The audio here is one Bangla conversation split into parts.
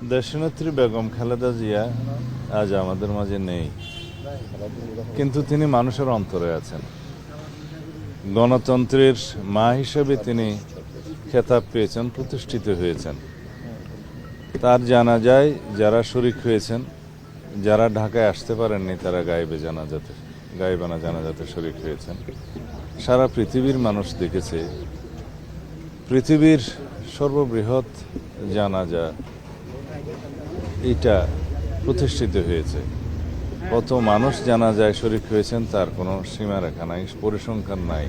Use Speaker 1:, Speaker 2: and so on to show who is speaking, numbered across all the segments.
Speaker 1: দেশনেত্রী বেগম খালেদা জিয়া আজ আমাদের মাঝে নেই, কিন্তু তিনি মানুষের অন্তরে আছেন। গণতন্ত্রের মা হিসেবে তিনি খেতাব পেয়েছেন, প্রতিষ্ঠিত হয়েছেন। তার জানাজায় যারা শরিক হয়েছেন, যারা ঢাকায় আসতে পারেননি, তারা গায়েবানা জানাজাতে শরিক হয়েছেন। সারা পৃথিবীর মানুষ দেখেছে পৃথিবীর সর্ববৃহৎ জানাজা এটা প্রতিষ্ঠিত হয়েছে। কত মানুষ জানাজায় শরিক হয়েছেন তার কোনো সীমারেখা নাই, পরিসংখ্যান নাই।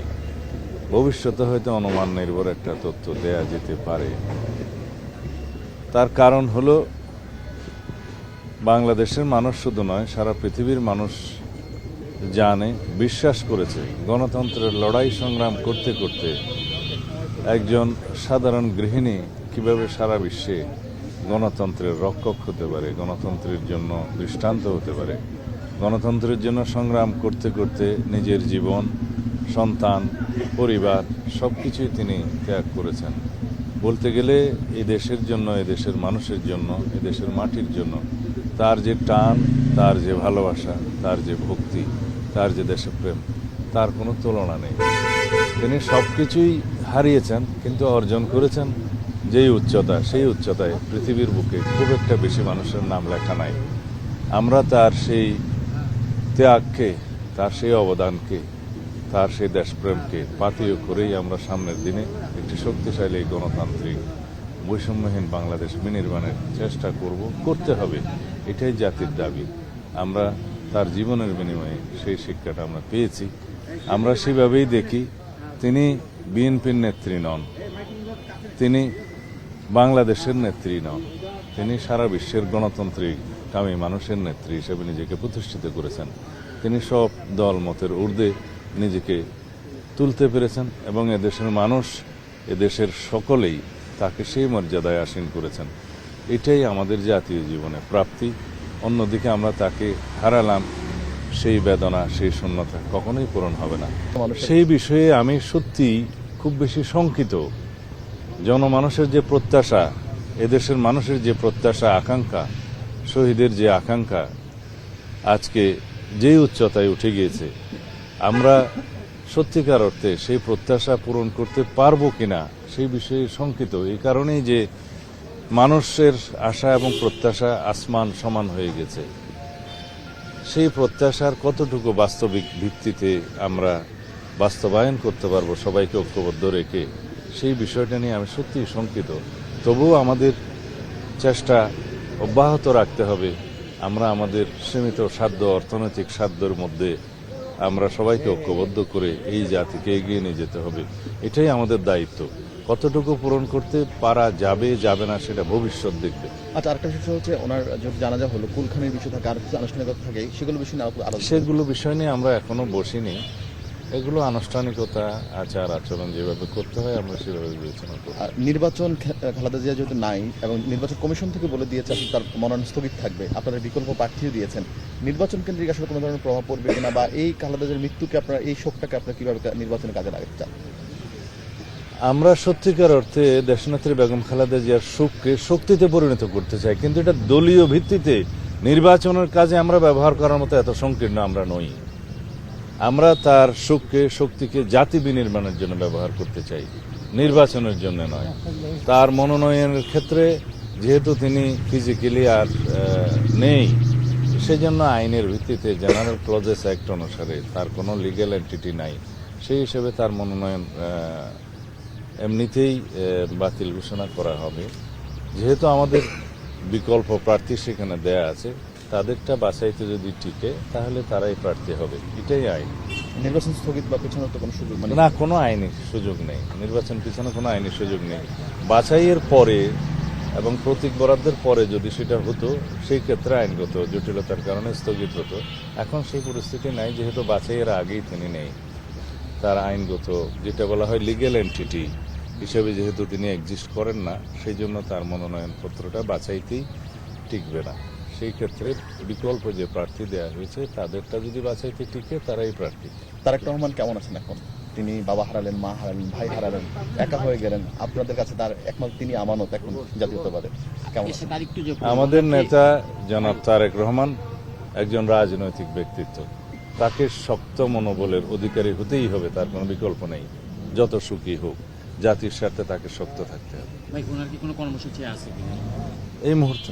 Speaker 1: ভবিষ্যতে হয়তো অনুমান নির্ভর একটা তথ্য দেয়া যেতে পারে। তার কারণ হলো বাংলাদেশের মানুষ শুধু নয়, সারা পৃথিবীর মানুষ জানে, বিশ্বাস করেছে গণতন্ত্রের লড়াই সংগ্রাম করতে করতে একজন সাধারণ গৃহিণী কিভাবে সারা বিশ্বে গণতন্ত্রের রক্ষক হতে পারে, গণতন্ত্রের জন্য দৃষ্টান্ত হতে পারে। গণতন্ত্রের জন্য সংগ্রাম করতে করতে নিজের জীবন, সন্তান, পরিবার সব কিছুই তিনি ত্যাগ করেছেন। বলতে গেলে এই দেশের জন্য, এই দেশের মানুষের জন্য, এই দেশের মাটির জন্য তার যে টান, তার যে ভালোবাসা, তার যে ভক্তি, তার যে দেশপ্রেম, তার কোনো তুলনা নেই। তিনি সব কিছুই হারিয়েছেন, কিন্তু অর্জন করেছেন যেই উচ্চতা, সেই উচ্চতায় পৃথিবীর বুকে খুব একটা বেশি মানুষের নাম লেখা নাই। আমরা তার সেই ত্যাগকে, তার সেই অবদানকে, তার সেই দেশপ্রেমকে পাথেয় করেই আমরা সামনের দিনে একটি শক্তিশালী গণতান্ত্রিক বৈষম্যহীন বাংলাদেশ বিনির্মাণের চেষ্টা করতে হবে। এটাই জাতির দাবি। আমরা তার জীবনের বিনিময়ে সেই শিক্ষাটা আমরা পেয়েছি। আমরা সেভাবেই দেখি, তিনি বিএনপির নেত্রী নন, তিনি বাংলাদেশের নেত্রী নন, তিনি সারা বিশ্বের গণতান্ত্রিক কামী মানুষের নেত্রী হিসেবে নিজেকে প্রতিষ্ঠিত করেছেন। তিনি সব দল মতের ঊর্ধ্বে নিজেকে তুলতে পেরেছেন এবং এদেশের মানুষ, এদেশের সকলেই তাকে সেই মর্যাদায় আসীন করেছেন। এটাই আমাদের জাতীয় জীবনে প্রাপ্তি। অন্যদিকে আমরা তাকে হারালাম, সেই বেদনা, সেই শূন্যতা কখনোই পূরণ হবে না। সেই বিষয়ে আমি সত্যি খুব বেশি শঙ্কিত। জনমানুষের যে প্রত্যাশা, এদেশের মানুষের যে প্রত্যাশা, আকাঙ্ক্ষা, শহীদের যে আকাঙ্ক্ষা আজকে যেই উচ্চতায় উঠে গিয়েছে, আমরা সত্যিকার অর্থে সেই প্রত্যাশা পূরণ করতে পারবো কিনা সেই বিষয়ে শঙ্কিত। এই কারণেই যে মানুষের আশা এবং প্রত্যাশা আসমান সমান হয়ে গেছে। সেই প্রত্যাশার কতটুকু বাস্তবিক ভিত্তিতে আমরা বাস্তবায়ন করতে পারবো সবাইকে ঐক্যবদ্ধ রেখে, সেই বিষয়টা নিয়ে আমি সত্যিই শঙ্কিত। তবুও আমাদের চেষ্টা অব্যাহত রাখতে হবে। আমরা আমাদের সীমিত সাধ্য, অর্থনৈতিক সাধ্যের মধ্যে আমরা সবাইকে ঐক্যবদ্ধ করে এই জাতিকে এগিয়ে নিয়ে যেতে হবে। এটাই আমাদের দায়িত্ব। কতটুকু পূরণ করতে পারা যাবে না সেটা ভবিষ্যৎ দেখবে।
Speaker 2: আচ্ছা, আরেকটা বিষয় হচ্ছে ওনার জানাজা হলো, কুলখানির বিষয় থাকে, আর কিছু আনুষ্ঠানিকতা থাকে,
Speaker 1: সেগুলো বিষয় নিয়ে আমরা এখনো বসিনি। এগুলো আনুষ্ঠানিকতা, আচার আচরণ যেভাবে করতে হয় আমরা সেভাবে বিবেচনা করি।
Speaker 2: নির্বাচন খালেদা জিয়া যেহেতু নাই এবং নির্বাচন কমিশন থেকে বলে দিয়েছে আসলে তার মনোনয়ন স্থগিত থাকবে, আপনারা বিকল্প প্রার্থীও দিয়েছেন, নির্বাচন কেন্দ্রিক আসলে কোনো ধরনের প্রভাব পড়বে কিনা, বা এই খালেদা জিয়ার মৃত্যুকে আপনারা, এই শোকটাকে আপনারা কিভাবে নির্বাচনের কাজে লাগাতে চান?
Speaker 1: আমরা সত্যিকার অর্থে দেশনেত্রী বেগম খালেদা জিয়ার শোককে শক্তিতে পরিণত করতে চাই, কিন্তু এটা দলীয় ভিত্তিতে নির্বাচনের কাজে আমরা ব্যবহার করার মতো এত সংকীর্ণ আমরা নই। আমরা তার শোককে, শক্তিকে জাতি বিনির্মাণের জন্য ব্যবহার করতে চাই, নির্বাচনের জন্য নয়। তার মনোনয়নের ক্ষেত্রে যেহেতু তিনি ফিজিক্যালি আর নেই, সেজন্য আইনের ভিত্তিতে জেনারেল ক্লজেস অ্যাক্ট অনুসারে তার কোনো লিগ্যাল এন্টিটি নাই। সেই হিসেবে তার মনোনয়ন এমনিতেই বাতিল ঘোষণা করা হবে। যেহেতু আমাদের বিকল্প প্রার্থী সেখানে দেয়া আছে, তাদেরটা বাছাইতে যদি টিকে তাহলে তারাই প্রার্থী হবে, এটাই আইন।
Speaker 2: নির্বাচন স্থগিত বা পিছনের তো কোনো সুযোগ
Speaker 1: না, কোনো আইনি সুযোগ নেই। নির্বাচন পিছনে কোনো আইনি সুযোগ নেই। বাছাইয়ের পরে এবং প্রতীক বরাদ্দের পরে যদি সেটা হতো, সেই ক্ষেত্রে আইনগত জটিলতার কারণে স্থগিত হতো। এখন সেই পরিস্থিতি নাই, যেহেতু বাছাইয়ের আগেই তিনি নেই। তার আইনগত, যেটা বলা হয় লিগ্যাল এন্টিটি হিসেবে যেহেতু তিনি এক্সিস্ট করেন না, সেই জন্য তার মনোনয়ন পত্রটা বাছাইতেই টিকবে না। সেই ক্ষেত্রে বিকল্প যে প্রার্থী দেওয়া হয়েছে তাদেরটা যদি বাছাইতে টিকে, তারাই প্রার্থী।
Speaker 2: তারেক রহমান কেমন আছেন এখন? তিনি বাবা হারালেন, মা হারালেন, ভাই হারালেন, একা হয়ে গেলেন, আপনাদের কাছে তার একমাত্র তিনি আমানত এখন জাতীয়তাবাদের। কেমন আছেন?
Speaker 1: আমাদের নেতা জনাব তারেক রহমান একজন রাজনৈতিক ব্যক্তিত্ব, তাকে শক্ত মনোবলের অধিকারী হতেই হবে, তার কোনো বিকল্প নেই। যত সুখী হোক, জাতির স্বার্থে তাকে শক্ত থাকতে হবে
Speaker 3: ভাই ওনার কি কোনো কর্মসূচি আছে কিনা?
Speaker 1: এই মুহূর্তে।